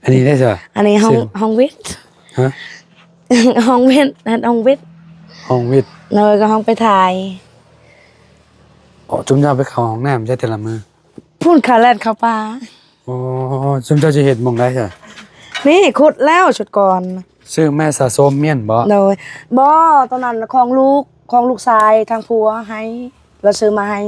นนี้ได้จ้ะอันนี้ห้องวิทย์ฮะ ห้องวิทย์ห้องวิทย์ ห้องวิทย์เลยก็ห้องไปถ่ายอ๋อจุ่มเจ้าไปเข้าห้องน้ำใช่แต่ละมือพูดขาแลนเข้าป่าอ๋อจุ่มเจ้าจะเห็ดหมองได้จ้ะนี่ขุดแล้วชุดก่อนซื้อแม่สะสมเมียนบ่เลยบ่ตอนนั้นของลูกชายทางผัวให้เราซื้อมาให้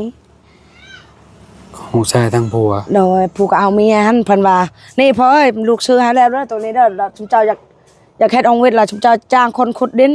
ของชายทั้งผัวโดยผู้ก็เอาเมียหันเพิ่นว่านี่พ่อเอ้ยลูกซื้อให้แล้วเด้อตัวนี้เด้อแล้วชุมเจ้าอยากเฮ็ดองค์เวทล่ะชุมเจ้าจ้างคนขุดดิน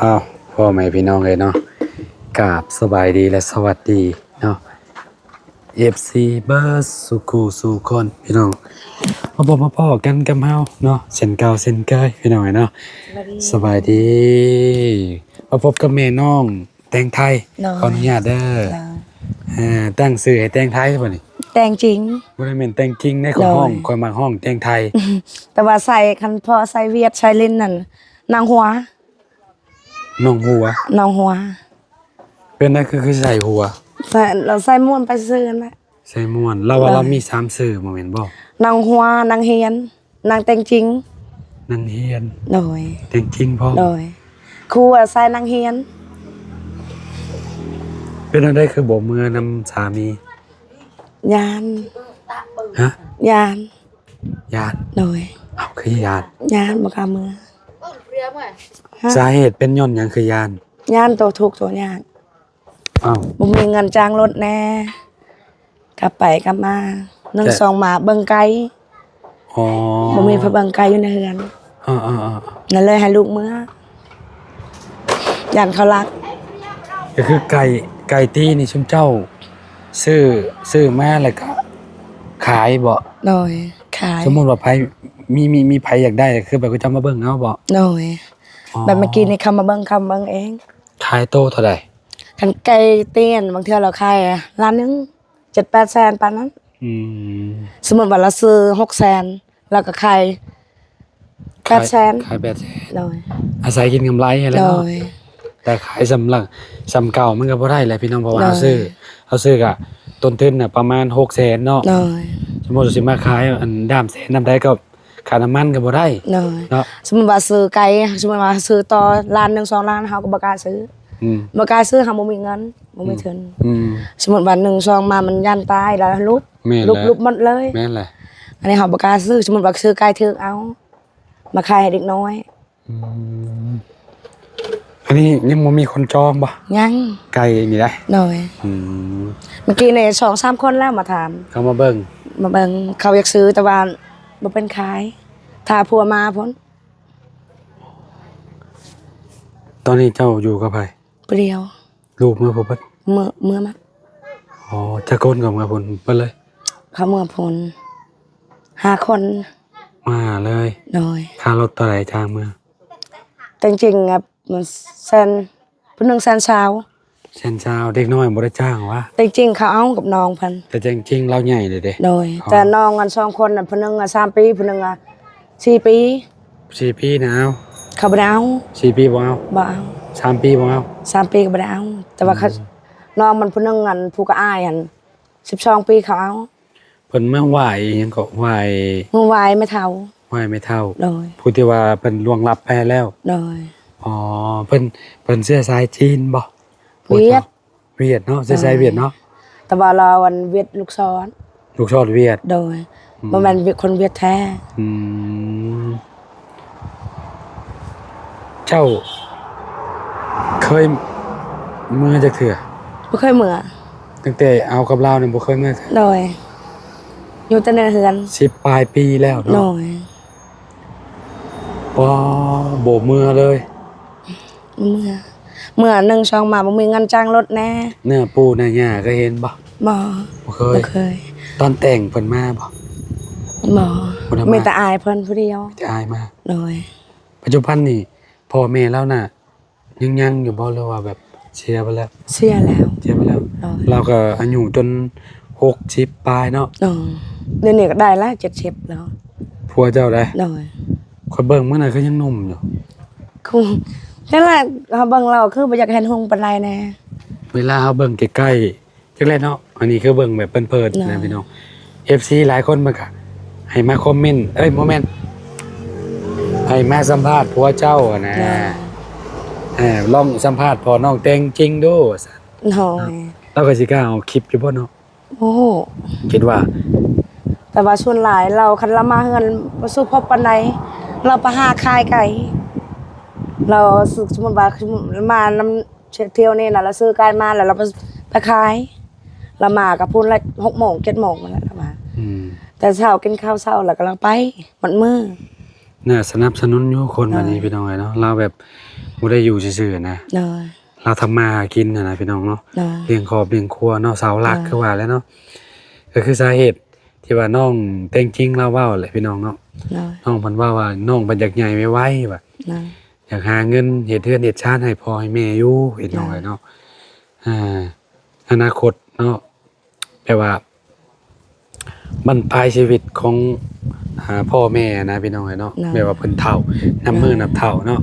อ้าวพ่อแม่พี่น้องเลยเนาะกราบสบายดีและสวัสดีเนาะ FC เบิร์ดสุขูสู่คนพี่น้องมาบอกมาพ่อกันกับเฮาเนาะเส้นเก่าเส้นเกยพี่น้องเนาะสบายดีมาพบกับแม่น้องแตงไทยขออนุญาตเด้อตั้งชื่อให้แตงไทยบ่นี่แต่งจริงบ่ได้แม่นแตงจริงในของห้องคอยมาห้องแตงไทยแต่ว่าใส่คันพอใส่เวียดใส่ลิ้นนั่นนางหัวน้องหัวเป็นได้คือใส่หัวเราใส่ม่วนไปซื้อนั่นแหละใส่ม่วนเราว่าเรามี3ชื่อบ่แม่นบ่นางหัวนางเฮียนนางแต่งจริงนางเฮียนโดยแต่งจริงพ่อโดยครูใส่นางเฮียนเป็นได้คือบ่มือนำสามียานฮะยานโดยเอาคือยานบ่กล้ามือสาเหตุเป็นย้อนหยังคือยานตัวทุกตัวยากอ้าวบ่มีเงินจ้างรถแน่กลับไปกลับมา1 2มาเบิ่งไกลอ๋อบ่มีพระเบิ่งไกลอยู่ในเฮือนนั่นเลยให้ลูกมื้อย่านเขารักก็คือไก่ตีนี่ชุมเจ้าซื้อมาแล้วก็ขายบ่โดยขายสมมุติว่าไผมีไผอยากได้คือแบบก็จะมาเบิ่งเอาบ่โดยแบบเมื่อกี้นี่เขามาเบิ่งเองขายโตเท่าใดคันไก่เตี้ยนบางเทื่อเราขายล้านนึง 7-8 แสนปานนั้นสมมุติว่าเราซื้อ 6 แสนแล้วก็ขาย8 แสนขาย8 แสนโดยอาศัยกินกำไรให้แล้วเนาะแต่ขายสำเก่ามันก็บ่ได้แหละพี่น้องเพราะว่าเฮาซื้อก็ต้นทุนน่ะประมาณ 6 แสนเนาะสมมุติสิมาขายอันด้ามแสนนำได้ก็ค่าน้ำมันก็บ่ได้เนาะสมมุติว่าซื้อไก่สมมุติว่าซื้อต่อล้านนึง2ล้านเฮาก็บ่กล้าซื้อบ่กล้าซื้อเฮาบ่มีเงินบ่มีทุนสมมุติว่า1 2มามันย่านตายแล้วลุบหมดเลยแม่นแหละอันนี้เฮาบ่กล้าซื้อสมมุติว่าซื้อไก่ถึกเอามาขายให้เด็กน้อยอันนี้ยังบ่มีคนจองบ่ยังไก่นี่ได้น้อยเมื่อกี้นี่ 2-3 คนแล้วมาถามเขามาเบิ่งเขาอยากซื้อแต่ว่าบ่เป็นขายถ้าผัวมาพุ่นตอนนี้เจ้าอยู่กับไผเปรียวลูกมือผมเพิ่นเมื่อมาอ๋อจะคนกับมาพุ่นเพิ่นเลยเขาเมื่อพุ่น5 คนมาเลยน้อยค่ารถเท่าไหร่จ้างมาจริงๆอ่ะมันแสนเพิ่น1 แสนเช้าแสนเช้าเด็กน้อยบ่ได้จ้างวะแต่จริงเขาเอากับน้องเพิ่นแต่จริงๆเราใหญ่เลยเด้โดยแต่น้องกัน2 คนน่ะเพิ่นนึงอ่ะ3 ปีเพิ่นนึงอ่ะ4 ปี4 ปีนะเอาเขาบ่ได้เอา4 ปีบ่เอา3 ปีบ่เอา3 ปีก็บ่ได้เอาแต่ว่าเขาน้องมันเพิ่นนึงอันผู้ก็อายอัน12 ปีเขาเอาเพิ่นมาไหว้หยังก็ไหว้ไม่เท่าโดยผู้ที่ว่าเพิ่นล่วงลับไปแล้วโดยอ๋อเพิ่นเสื้อสายจีนบ่เวียดเนาะเสื้อสายเวียดเนาะแต่ว่าเราวันเวียดลูกศรเวียดโดยบ่แม่นคนเวียดแท้เจ้าเคยเมื่อจักเทื่อบ่เคยเมื่อตั้งแต่เอากับเราเนี่ยบ่เคยเมื่อโดยอยู่แต่ในเฮือน10 ปลายปีแล้วเนาะโดยบ่เมื่อเลยเมื่อ1 2มาบ่มีเงินจ้างรถแน่เนื้อปูเนื้อย่าก็เห็นบ่เคยตอนแต่งเพิ่นมาบ่มีแต่อายเพิ่นผู้เดียวมีแต่อายมาโดยปัจจุบันนี่พ่อแม่แล้วน่ะยังอยู่บ่หรือว่าแบบเสียไปแล้วเสีย เจ็บไปแล้วเราก็อายุจน60ปลายเนาะเดี๋ยวนี้ก็ได้ละ70แล้วผัวเจ้าได้โดยคนเบิ่งเมื่อไหร่ก็ยังหนุ่มอยู่คงนั่นแหละเขาเบิ่งเราคือบ่อยากเห็นหงปานใดแน่เวลาเขาเบิ่งใกล้ๆจังได๋เนาะอันนี้คือเบิ่งแบบเพิ่นๆนะพี่น้อง FC หลายคนมันก็ให้มาคอมเมนต์บ่แม่นให้มาสัมภาษณ์ผัวเจ้าอะนะลองสัมภาษณ์พ่อน้องแต่งจริงดูซั่นน้อยเราก็สิกล้าเอาคลิปอยู่บ่เนาะโอ้คิดว่าแต่ว่าส่วนหลายเราคันละมาเฮือนบ่สู้พบปานใดเราไปหาขายไก่เราสมมุติว่ามานำเที่ยวนี่น่ะเราซื้อไก่มาแล้วเราไปขายเรามากับพุ่นละ6:00 น 7:00 นนั่นแหละเรามาแต่เช้ากินข้าวเช้าแล้วก็เราไปหมดมื้อน่าสนับสนุนอยู่คนแบบนี้พี่น้องเนาะเราแบบบ่ได้อยู่ซื่อๆนะเราทำมาหากินนะพี่น้องเนาะเลี้ยงครอบเลี้ยงครัวเนาะเสาหลักคือว่าแล้วเนาะก็คือสาเหตุที่ว่าน้องแต่งจริงเราเว้าแหละพี่น้องเนาะน้องเพิ่นว่าน้องเพิ่นอยากใหญ่ไวๆว่าอยากหาเงินเฮ็ดเรือนเฮ็ดชาติให้พ่อให้แม่อยู่พี่น้องเนาะอนาคตเนาะแปลว่าบรรปลายชีวิตของพ่อแม่นะพี่น้องเนาะแปลว่าเพิ่นเฒ่านับมือนับเฒ่าเนาะ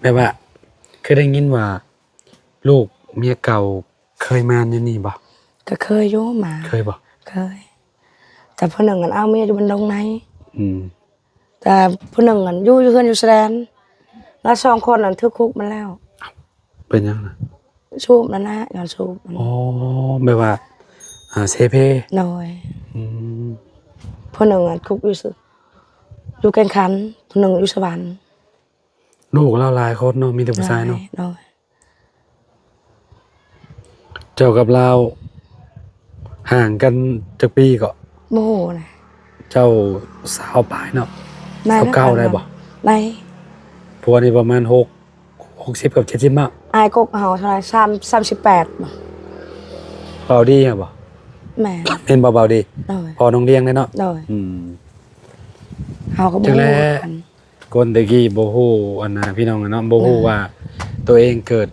แปลว่าเคยได้ยินว่าลูกเมียเก่าเคยมาอยู่นี่บ่ก็เคยอยู่มาเคยบ่เคยแต่ผู้หนึ่งอันเอาเมียอยู่บนดงไหนแต่ผู้หนึ่งอันอยู่เฮือนอยู่แสดนแล้ว2คนอันทึกคุกมาแล้วเป็นยังน่ะชูบนั่นนะงานชูบอ๋อแปลว่าเสเพน้อยผู้หนึ่งอันคุกอยู่แก่นขันผู้หนึ่งอยู่สวรรค์ลูกเราหลายคนเนาะมีแต่ผู้ชายเนาะเจ้ากับเราห่างกันจักปีก็โมโหนะเจ้าสาวปลายเนาะ29ได้บ่ได้ผัวนี่ประมาณ60กับ70มั้งอายกกเฮาเท่าไหร่38บ่เบาดีบ่แม่เป็นเบาดีพอน้องเลี้ยงได้เนาะเฮาก็บ่รู้คนตะกี้บ่ฮู้อันน่ะพี่น้องเนาะบ่ฮู้ว่าตัวเองเกิด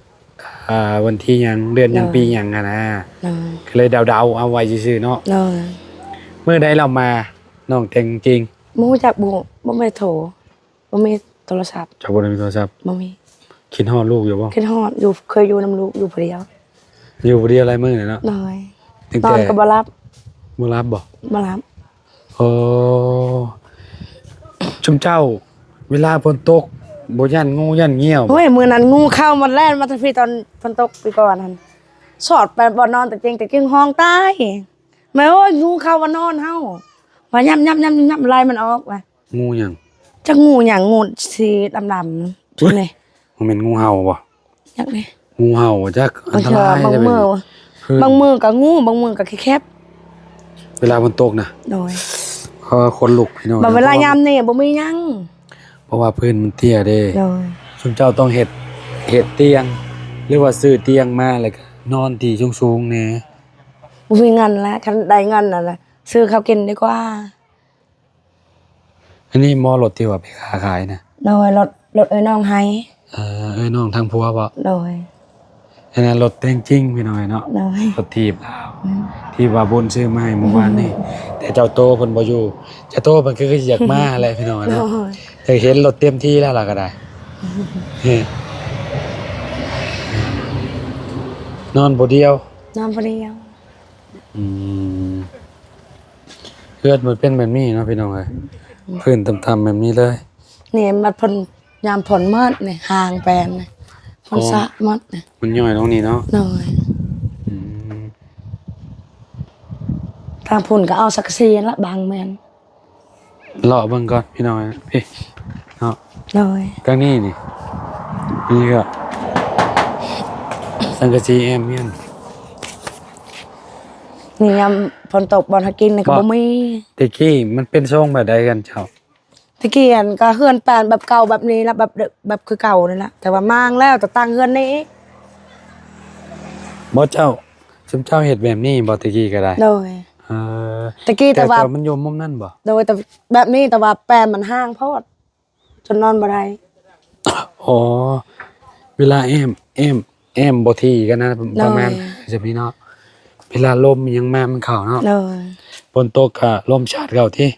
วันที่หยังเดือนหยังปีหยังนะก็เลยเดาๆเอาไว้ซื่อๆเนาะเมื่อใดเรามาน้องแต่งจริงบ่รู้จักบ่มีโทรบ่มีโทรศัพท์จักบ่ได้มีโทรศัพท์บ่มีคิดฮอดลูกอยู่บ่คิดฮอดอยู่เคยอยู่นํลูกอยู่ผู้เดียวหลายมื้อเนาะน้อยตอนก็บ่รับบ่รับบ่รับชุมเจ้าเวลาฝนตกบ่ย่านงูย่านเงี้ยวโอ้ยมื้อนั้นงูเข้ามาแล่นมาทันทีตอนฝนตกปีก่อนนั่นสอดไปบ่นอนแต่จริงห้องตายแม่โอ้ยงูเข้ามานอนเฮาว่าย่ำไล่มันออกว่ะงูหยังจักงูหยังงูสีดำๆจุนี่มันเป็นงูเห่าบ่จักนี่งูเห่าจักอันตรายบางมือก็งูบางมือก็แคบเวลาฝนตกนะโดยคนลุกพี่น้องเวลายามนี่บ่มีหยังเพราะว่าพื้นมันเตี้ยเด้ชุมเจ้าต้องเฮ็ดเตียงหรือว่าซื้อเตียงมาแล้วก็นอนที่สูงๆแหน่บ่มีเงินแล้วคันได้เงินน่ะซื้อข้าวกินดีกว่าอันนี้มอรถที่ว่าไปค้าขายนะโดยรถเอ้ยน้องให้เอ้ยน้องทางผัวบ่โดยอันนั้นรถแต่งจริงพี่น้อยเนาะรถถีบลาวที่ว่าบนซื้อมาให้เมื่อวานนี่แต่เจ้าโตเพิ่นบ่อยู่เจ้าโตเพิ่นคืออยากมาแหละพี่น้อยเนาะแต่เห็นรถเต็มที่แล้วล่ะก็ได้นอนบ่เดียวนอนบ่เดียวเฮือนมันเป็นแบบนี้เนาะพี่น้องเอ้ยพื้นต่ำๆแบบนี้เลยนี่มันพ่นยามฝนมืดนี่ห่างแปลนนี่ฝนสะหมดนี่มันย่อยตรงนี้เนาะน้อยทางพุ่นก็เอาสักซีละบางแม่นเลาะเบิ่งก่อนพี่น้อยพี่เนาะน้อยกลางนี้นี่ก็สังกะสีแอมเมียนนี่ยามฝนตกบ่อนหากินนี่ก็บ่มีตะกี้มันเป็นทรงแบบใดกันเจ้าตะกี้อันก็เฮือนแปลนแบบเก่าแบบนี้แล้วแบบคือเก่านี่ล่ะแต่ว่ามางแล้วแต่ตั้งเฮือนนี้บ่เจ้าซุมเจ้าเฮ็ดแบบนี้บ่ตะกี้ก็ได้โดยตะกี้แต่ว่ามันอยู่มุมนั้นบ่โดยแต่แบบนี้แต่ว่าแปลนมันห่างโพดจนนอนบ่ได้อ๋อเวลาแอม แอมบ่ที่กันนะประมาณ โดย จะพี่เนาะเวลาลมยังมามันเข้าเนาะ โดย ฝนตกก็ลมชาดเข้าที่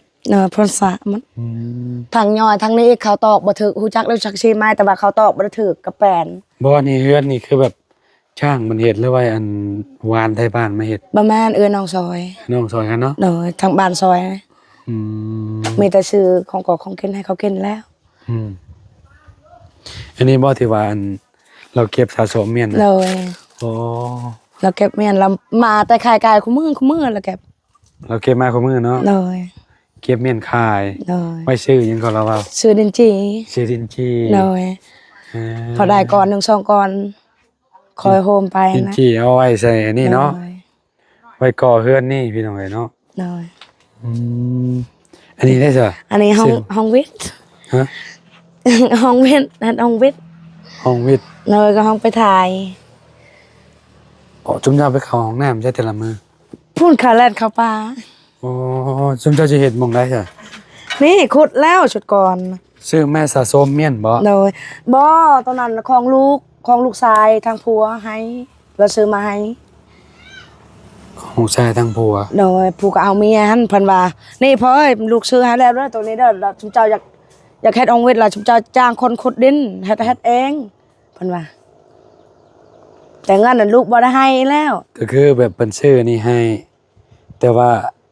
พรสะมัน อืม ทางย่อยทางนี้เขาตอกบ่ถึกฮู้จักแล้วจักสิไม้แต่ว่าเขาตอกบ่ได้ถึกกับแปน บ่นี่เฮือนนี่คือแบบช่างมันเฮ็ดหรือว่าอันวานไทยบ้านมาเฮ็ด บ่แม่นน้องซอย น้องซอยกันเนาะ โดยทางบ้านซอย อืม มีแต่ซื้อของกอกของกินให้เขากินแล้ว อืมอันนี้บ่ที่ว่าอันเราเก็บสะสมเมียน โด นะ ย โอ้ เราเก็บเมียนเรามาแต่ขายกายคู่มือแล้วเก็บ เราเก็บมาของมือเนาะ โดย เก็บเมียนขาย โดย ไว้ซื้อหยังก็เราว่า ซื้อดินจี ซื้อดินจี โดย เออ พอได้ก่อน1 2ก่อนคอยโฮมไป ดิน นะ จีเอาไว้ใส่อันนี้เนาะ โดย ไว้ก่อเฮือนนี่พี่น้องเอ้ยเนาะ โดย อืมอันนี้ได้จ้ะ อันนี้ห้องวิทย์ ฮะ ห้องวิทย์นั่นห้องวิทย์ ห้องวิทย์ เลยก็ห้องไปถ่าย อ๋อจุ่มเจ้าไปเข้าห้องน้ำใช้แต่ละมือ พูดขาแลนเข้าป่า อ๋อจุ่มเจ้าจะเฮ็ดหม่องได้จ้ะ นี่ขุดแล้วชุดก่อน ซื้อแม่สะสมเมียนบ่ โดยบ่ตอนนั้นของลูกชายทางผัวให้เราซื้อมาให้ ของชายทั้งผัว โดยผู้ก็เอาเมียหันเพิ่นว่านี่พ่อเอ้ยลูกซื้อให้แล้วเด้อตัวนี้เด้อแล้วชุมเจ้าอยากเฮ็ดองค์เวทล่ะชุมเจ้าจ้างคนขุดดินเฮ็ดเองเพิ่นว่าแต่เงินน่ะลูกบ่ได้ให้แล้ว ก็คือแบบเพิ่นซื้อนี่ให้ แต่ว่า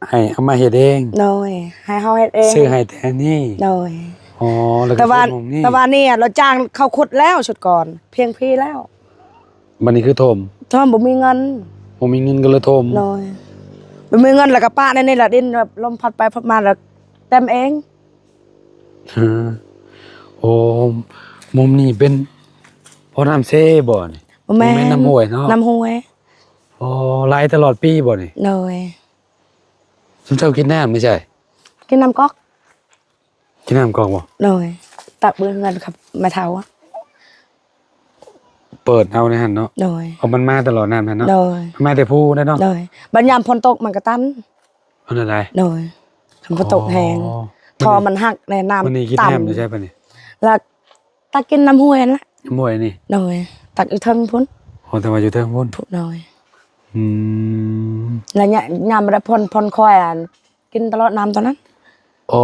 ให้เอามาเฮ็ดเอง โดยให้เฮาเฮ็ดเอง ซื้อให้แต่นี่ โดย อ๋อแล้วก็ แต่ว่า ส่งนี่ แต่ว่านี่เราจ้างเขาขุดแล้วชุดก่อน เพียงพี่แล้ว บัดนี้คือถม ถ้าบ่มีเงิน บ่มีเงินก็เลยถม โดยบ่มีเงินแล้วก็ป้าในนี่ล่ะดินแบบลมพัดไปพัดมาแล้วเต็มเอง ฮะโอ้มุมนี้เป็นพอน้ำเซ่บ่นี่ บ่แม่ บ่แม่นน้ำห้วยเนาะ น้ำห้วย อ๋อไหลตลอดปีบ่นี่ โดย ซุมเจ้ากินน้ำไม่ใช่ กินน้ำก๊อก กินน้ำกอกบ่ โดยตักเบือเงินครับแม่เฒ่าอะ เปิดเอาในหั่นเนาะ โดย เอามันมาตลอดน้ำหั่นเนาะ โดย มาแต่ผู้ได้เนาะ โดยบัดยามฝนตกมันก็ตัน เพิ่นอะไร โดยฝนตกแหง อ๋อ ทอมันหักในน้ำ วันนี้กิน ต่ น้ำอยู่ใช่ปะนี่ ำแล้วตักกินน้ำห้วยนั่นแหละ มวยนี่ โดยตักอยู่เทิงพุ่น โอ้แต่ว่าอยู่เทิงพุ่น พุ่นโดย อืม แล้วเนี่ยยามบ่ได้พ่นคอยอ่ะกินตลอดน้ำตอนนั้น อ๋อ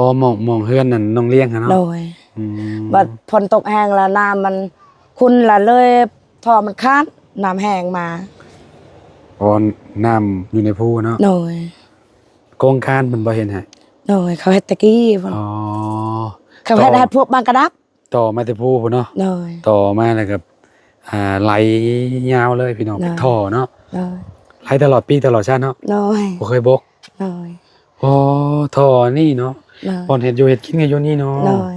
มองเฮือนนั่นน้องเลี้ยงอะเนาะ โดย อืม บัดฝนตกแห้งแล้วน้ำมันคุณละเลยทอมันขาดน้ำแห้งมา อ๋อน้ำอยู่ในผู้เนาะ โดย โกงคานเพิ่นบ่เห็นให้ โดยเขาเฮ็ดตะกี้พุ่น อ๋อ เขาเฮ็ดพวกบางกระดับ ต่อมาแต่ผู้พุ่นเนาะ โดย ต่อมาแล้วก็ไหลยาวเลยพี่น้อง ได้ เป็นท่อเนาะ โดย ไหลตลอดปีตลอดชาติเนาะ โดย บ่เคยบก โดย อ๋อท่อนี่เนาะ โดย บ่อนเฮ็ดอยู่เฮ็ดกินกันอยู่นี่เนาะ โดย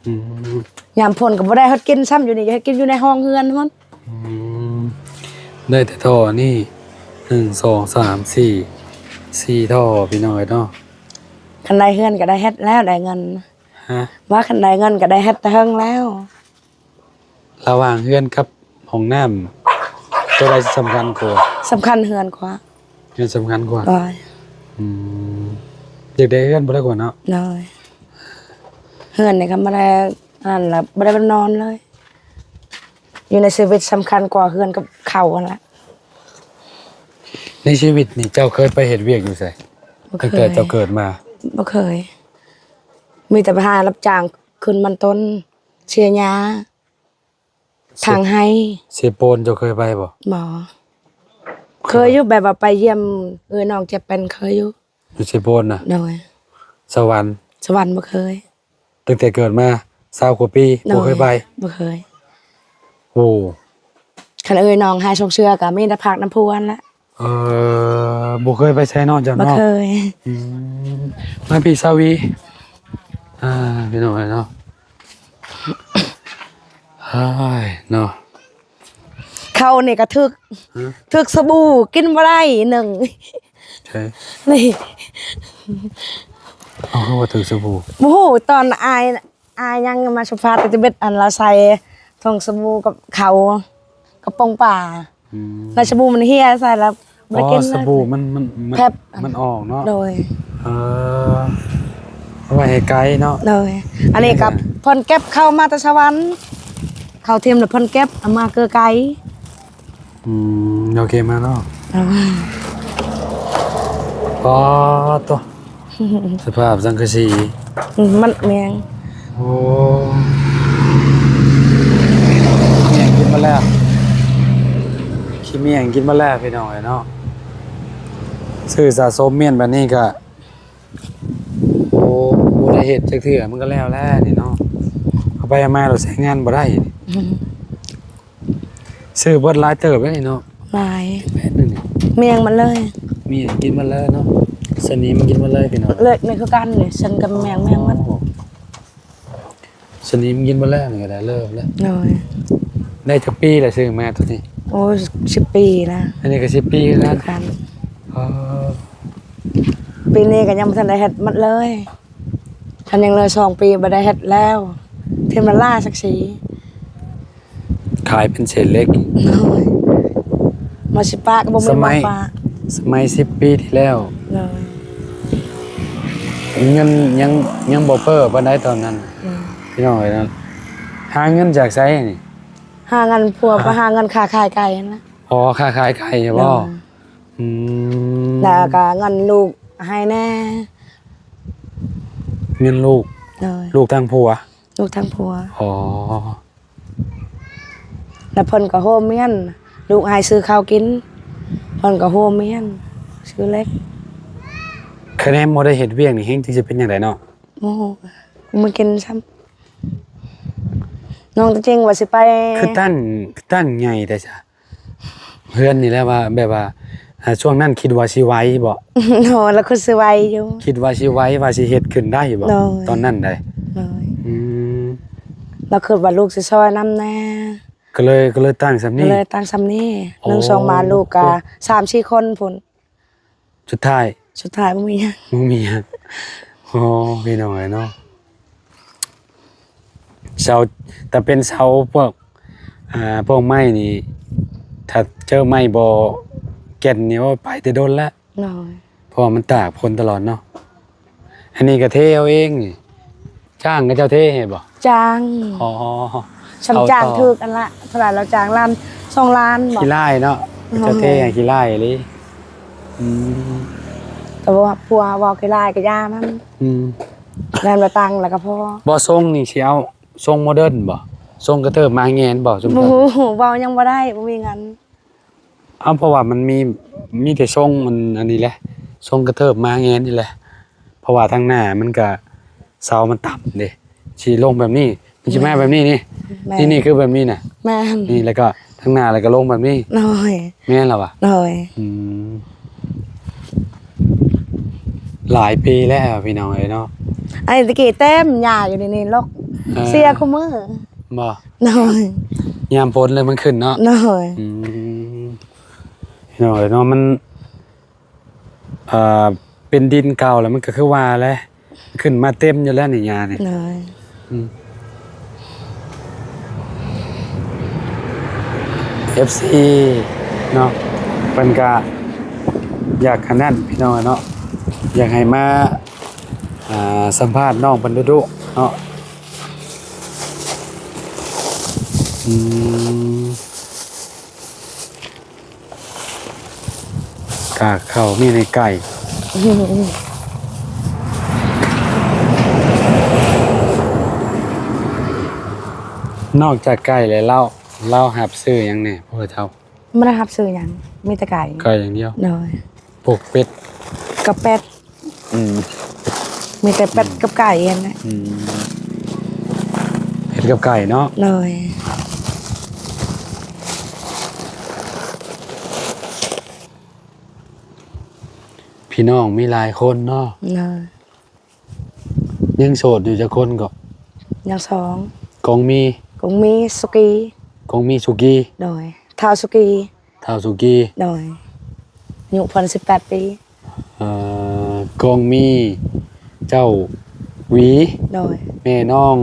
อืม ยามพ่นก็บ่ได้เฮ็ดกินซ้ำอยู่นี่เฮ็ดกินอยู่ในห้องเฮือนพุ่น อืมได้แต่ท่อนี่1 2 3 4 4ท่อพี่น้องเอ้ยเนาะ คันใดเฮือนก็ได้เฮ็ดแล้วได้เงิน ฮะ ว่าคันใดเงินก็ได้เฮ็ดแต่เฮิงแล้ว ระหว่างเฮือนกับห้องน้ำตัวใดสำคัญกว่า สำคัญเฮือนกว่า เฮือนสำคัญกว่า โดย อืมอยากได้เฮือนบ่ได้กว่าเนาะ โดยเฮือนนี่ก็บ่ได้นั่นล่ะบ่ได้ไปนอนเลย อยู่ในชีวิตสำคัญกว่าเฮือนกับเขานั่นล่ะ ในชีวิตนี่เจ้าเคยไปเฮ็ดเวียกอยู่ไส บ่เค ตั้ง ย แต่เจ้าเกิดมา บ่เคย มีแต่ไปหารับจ้างขึ้นมันต้นเชียร์ยาทางให้ เสยโปนเจ้าเคยไปบ่ หมอ เคยอยู่แบบว่าไปเยี่ยมน้องเจ็บเป็นเคยอยู่ อยู่เสยโปนน่ะ โดย สวรรค์ สวรรค์บ่เคย ตั้งแต่เกิดมา20กว่าปีบ่เคยไป บ่เคย โอ้ คันน้องหายชงเชือก็มีแต่ผักน้ำพวนละ บ่เคยไปใช้นอกจาก บ่ นอก เคย อืมมาพี่สาวีพี่น้องเนาะเฮ้ยเนาะ เขานี่ก็ถึกสบู่กินบ่ได้หนึ่ง ใช่ นี่ เอาเข้ามาถือสบู่ โอ้โหตอนอายยังมาสุภาพติเบ็ดอันเราใส่ทองสบู่กับเขากระป๋องป่า อืม แล้วสบู่มันเฮียใส่แล้วบ่ อ๋ ได้ อ กิน สบู่มัน แทบ มันออกเนาะ โดย เออเอาไว้ให้ไกลเนาะ โดยอันนี้กับเพ่นเก็บเข้ามาแตะสวรรค์เขาเทียมแล้วเพ่นเก็บเอามาเกลือไก่ โอเคมาเนาะ เอา พอตัวสภาพสังกะสี มันแมง โอ้เมียงกินมาแล้วขี้เมียงกินมาแล้วพี่น้องเนาะซื้อสะสมเมียนแบบนี้ก็โอ้บ่ได้เฮ็ดจักเทื่อมันก็แล้วนี่เนาะเอาไปเอามาเราใช้งานบ่ได้นี่ซื้อเบิดหลายเติบเลยนี่เนาะ ลาย แพทนึงนี่ แมงมันเลย เมียงกินมาแล้วเนาะสนิมกินมาเลยพี่น้อง เลยในคือกันเนี่ยฉันกับแมงมัน สนิมกินมาแล้วนี่ก็ได้เลิกแล้ว หน่อย ได้จักปีแล้วซื้อมาตัวนี้ โอ้10 ปีแล้ว อันนี้ก็10 ปีคือกัน กัน เออ ปีนี้ก็ยังบ่ทันได้เฮ็ดมันเลยฉันยังเลย2 ปีบ่ได้เฮ็ดแล้วเทมมันล่าสักสี ขายเป็นเศษเล็ก หน่อยมาสิปะก็บ่มี สมั มาย ปะ สมัย10 ปีที่แล้ว หน่อย เงินยังบ่เพ้อปานใดตอนนั้น พี่น้องเอ้ยนะหาเงินจากไสนี่ หาเงินพัวไปหาเงินค่าขายไก่นั่นนะ พอค้าขายไก่ใช่บ่อืม แล้วก็เงินลูกให้แน่ เงินลูก เลย ลูกทางผัว ลูกทั้งผัว อ๋อ แล้วเพิ่นก็โฮมเมียนลูกให้ซื้อข้าวกินเพิ่นก็โฮมเมียนซื้อเล็ก คะแนนบ่ได้เฮ็ดเวียกนี่เฮงสิเป็นจังไดเนาะ โอ้โหมันกินซ้ำน้องจริงว่าสิไป คือตั้นใหญ่แต่จ้ะเพื่อนนี่แหละว่าแบบว่าช่วงนั้นคิดว่าสิไหวบ่ โนแล้วคือซื้อไว้อยู่ คิดว่าสิไหวว่าสิเฮ็ดขึ้นได้บ่ ได้ ตอนนั้นได้ เลย อืม แล้วคือว่าลูกสิซอยน้ำแน่ ก็เลยตั้งสำ ก็ นี้ เลยตั้งซ้ำนี้ โอ้ 1 2มาลูกก็3-4 คนพุ่น สุดท้าย สุดท้ายบ่มีหยัง บ่มีฮะอ๋อพี่น้องเนาะเสาแต่เป็นเสาพวกไม้นี่ ถ้าเจอไม้บ่แก่นนี่ว่าไปแต่โดนแล้ว น้อย เพราะว่ามันตากฝนตลอดเนาะอันนี้ก็เทเอาเองนี่จ้างก็เจ้าเทให้บ่ จ้าง อ๋อ ฉันจ้างถึกอันละเท่าไหร่เราจ้างล้าน2 ล้านบ่ ขี้ไล่เนาะเจ้าเทให้ขี้ไล่เลยอืม แต่ว่าผัวเว้ากี่ลายก็ย่ามัน อืม แล้วมาตังแล้วก็พอ บ่ทรงนี่สิเอาทรงโมเดิร์นบ่ทรงกระเทิบมาแงนบ่จุม โอ้ เพิ่น โหเว้ายังบ่ได้บ่มีเงิน เอาเพราะว่ามันมีแต่ทรงมันอันนี้แหละทรงกระเทิบมาแงนนี่แหละเพราะว่าทางหน้ามันก็เสามันต่ำเด้สิลงแบบนี้มันสิมาแบบนี้นี่ แม่ นี่คือแบบนี้น่ะ แม่น นี่แล้วก็ทางหน้าแล้วก็ลงแบบนี้ น้อย แม่นแล้ววะ น้อย อืมหลายปีแล้วพี่น้องเอ้ยเนาะ ไอ้ตะกี้เต็มหญ้าอยู่นี่ลกเสียคุมือ บ่ น้อย ยามพ้นเลยมันขึ้นเนาะ น้อย อืมพี่น้องเอ้ยเนาะมันเป็นดินเก่าแล้วมันก็คือว่าแหละขึ้นมาเต็มอยู่แล้วนี่ยานี่ น้อย FC เนาะเพิ่นก็อยากขนาดพี่น้องเนาะอยากให้มาสัมภาษณ์น้องเพิ่นดุๆเนาะกากเข้ามีในไก่ นอกจากไก่แล้วเล่าหับซื้อหยังเนี่ยพ่อเฒ่า บ่ได้รับซื้อหยังมีแต่ไก่ ไก่อย่างเดียว น้อย พวกเป็ด กับเป็ด อืม มีแต่เป็ดกับไก่เองนะ เห็ดกับไก่เนาะ น้อย พี่น้องมีหลายคนเนาะ น้อย ยังโสดอยู่จะคนก็ อย่างสอง กองมี กงมีสุกี กองมีสุกี น้อยท้าวสุกี ท้าวสุกี น้อยอายุเพิ่น18 ปี กองมีเจ้าหวี น้อย แม่น้อง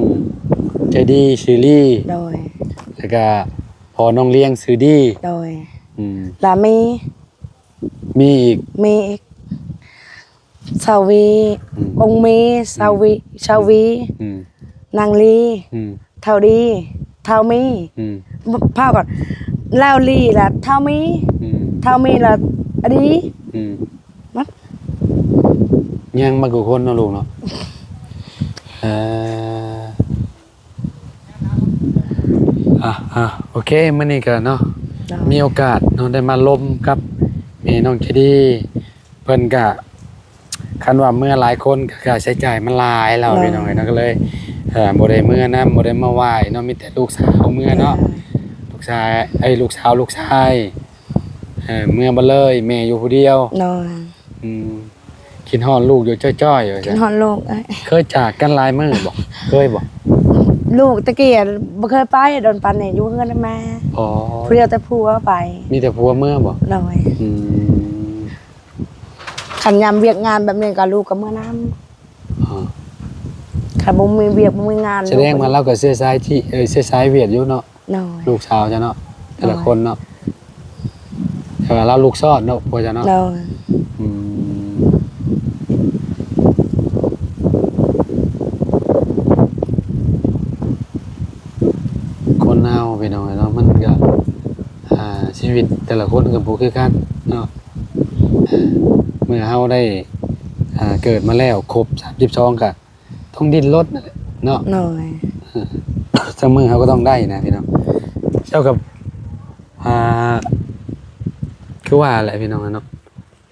ใจดีชื่อลี่ น้อย แล้วก็พอน้องเลี้ยงซื้อดี น้อย อืม ลามี มีอีก มีอีกสาวี อืม องค์มีสาวีชาวี อืม นางลี อืม เท่าดีเท่ามี อืม ภาพก่อน แล้วลีล่ะเท่ามี อืม เท่ามีล่ะอันนี้ อืม มัด ยังมากูคนเนาะลูกเนาะเอ่อโอเคมื้อนี้ก็เนาะมีโอกาสเนาะได้มาลมกับแม่น้องเจดีเพิ่นก็คันว่าเมื่อหลายคนก็ค่าใช้จ่ายมันหลายแล้วพี่น้องเนาะก็เลยบ่ได้เมื่อนำบ่ได้มาไหว้เนาะมีแต่ลูกสาวเมื่อเนาะลูกชายลูกสาวลูกชายเมื่อบ่เลยแม่อยู่ผู้เดียว นอน คิดฮอดลูกอยู่จ้อยๆอยู่ กินฮอนลูกเอ้ย เคยจากกันหลายมื้อบ่เคยบ่ ลูกตะกี้บ่เคยไปโดนปันนี่อยู่เฮือนแม่ อ๋อ ผู้เดียวแต่ผัวไป มีแต่ผัวเมื่อบ่ หน่อย อืม คันยามเวียกงานแบบนี้ก็ลูกก็เมื่อน้ อ๋อ ำคันบ่มีเวียกบ่มีงาน แสดงมาเราก็เสื้อสายที่เสื้อสายเวียดอยู่เนาะ หน่อย ลูกสาวจ้ะเนาะแต่ละคนเนาะแต่ว่าเราลูกซอดเนาะพ่อจ้ะเนาะ หน่อย อืมคนเฮาไปหน่อยเนาะมันก็ชีวิตแต่ละคนก็บ่คือกันเนาะเมื่อเฮาได้เกิดมาแล้วครบ32ก็ต้องดิ้นรนนั่นแหละเนาะ หน่อย เสมอเขาก็ต้องได้นะพี่น้องเจ้ากับคือว่าอะไรพี่น้องเนาะ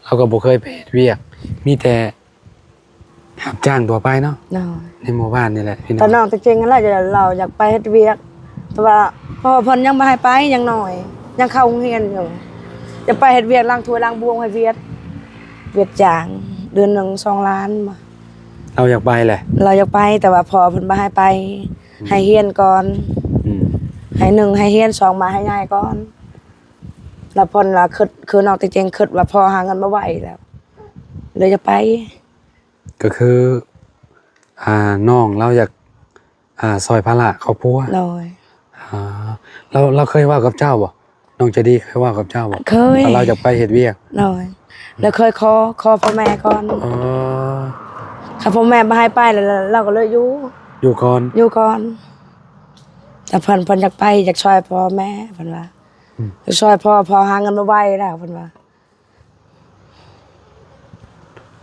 เราก็บ่เคยไปเฮ็ดเวียกมีแต่รับจ้างตัวไปเนาะ หน่อย ในหมู่บ้านนี่แหละพี่น้ ต อ อน ง น้องตะเจงนั่นแหละเราอยากไปเฮ็ดเวียกแต่ว่าพ่อเพิ่นยังบ่ให้ไปยังหน่อย ยังเข้าโรงเรียนอยู่จะไปเฮ็ดเวียกล้างถ้วยล้างบวงให้เวียดจางเดือนหนึง2 ล้านมา เราอยากไปแหละ เราอยากไปแต่ว่าพ่อเพิ่นบ่ให้ไป ให้เฮียนก่อน อืม ให้1ให้เฮียน2มาให้ง่ายก่อนแล้วเพิ่นล่ะคือน้องตะเจงคิดว่าพ่อหาเงินบ่ไหวแล้วเลยจะไป ก็คือน้องเราอยากซอยภาระครอบครัว หน่อย เราเคยว่ากับเจ้าบ่น้องจะดีเคยว่ากับเจ้าบ่ เคย ว่าเราอยากไปเฮ็ดเวียก หน่อยแล้วเคยขอพ่อแม่ก่อน อ๋อ ถ้าพ่อแม่บ่ให้ไปแล้วเราก็เลยอยู่ อยู่ก่อน อยู่ก่อนแต่เพิ่นอยากไปอยากช่วยพ่อแม่เพิ่นว่าอยากช่วยพ่อหาเงินมาไว้แล้วเพิ่นว่า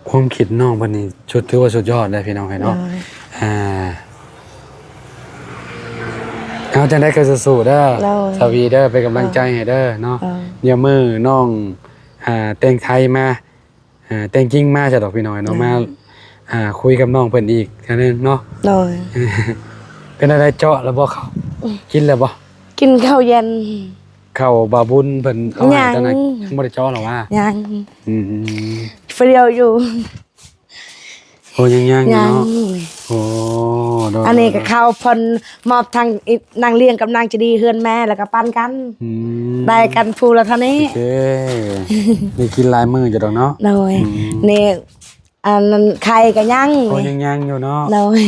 ความคิดน้องเพิ่นนี่ถือว่าสุดยอดเลยพี่น้องเนาะ เอาจังได้ก็สู้ๆเด้อสวีเด้อเป็นกำลังใจให้เด้อเนาะเดี๋ยวมื้อน้องแต่งไทยมาแต่งจริงมาจ้ะดอกพี่น้อยเนาะมาคุยกับน้องเพิ่นอีกเทื่อนึงเนาะ โดย เป็นอะไรเจาะแล้วบ่เขากินแล้วบ่ กินข้าวเย็น ข้าวบาบุญเพิ่นเอาให้ ยัง ตอนนั้นยังบ่ได้เจาะหรอว่า ยัง อืม เฟรียวอยู่ โอ้ยังอยู่ ยัง เนาะโอ้โด อันนี้ก็ข้าวเพิ่นมอบทางนางเลี้ยงกับนางจะดีเฮือนแม่แล้วก็ปันกัน อืม ได้กันผู้ละเท่านี้ โอเคนี่กินหลายมื้อจ้ะดอกเนาะ โดยนี่อันนั้นไข่ก็ยัง โอ้ยังอยู่เนาะ โดย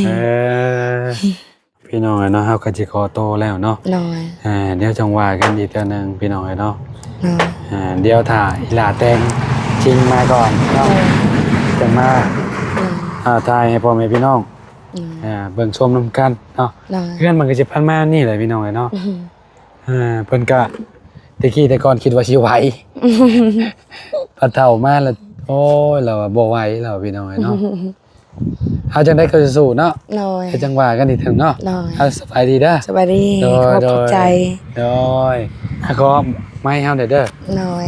พี่น้องเนาะเฮาก็สิขอโตแล้วเนาะ โดย เดี๋ยวจังว่ากันอีกเทื่อนึงพี่น้องเนาะ โดย เดี๋ยวถ่ายอีหลาแต่งจริงมาก่อนเนาะจังมาถ่ายให้พ่อแม่พี่น้องเบิ่งชมนํกันเนาะ โดย เพื่อนมันก็สิพันมานี่แหละพี่น้องเนาะเพิ่นก็แต่ก่อนคิดว่าสิไหวพอเฒ่ามาแล้วโอ้ยเราบ่ไหวแล้วพี่น้องเนาะเอาจังได๋ก็สู้ๆเนาะ โดย เดี๋ยวจังว่ากันอีกเถึงเนาะ โดย เอาสบายดีเด้อ สวัสดีขอบใจ โดยก็ไม่เฮาเด้อ โดย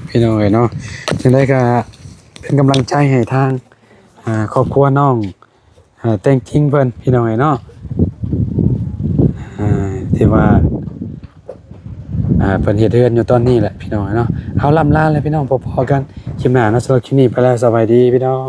พี่น้องเนาะจังได๋ก็เป็นกำลังใจให้ทางครอบครัวน้องแต่งจริงเพิ่นพี่น้องเนาะที่ว่าเพิ่นเฮ็ดเรือนอยู่ตอนนี้แหละพี่น้องเนาะเอาล่ำลาเลยพี่น้องพอๆกันคลิปหน้าเนาะสำหรับคลิปนี้ไปแล้วสบายดีพี่น้อง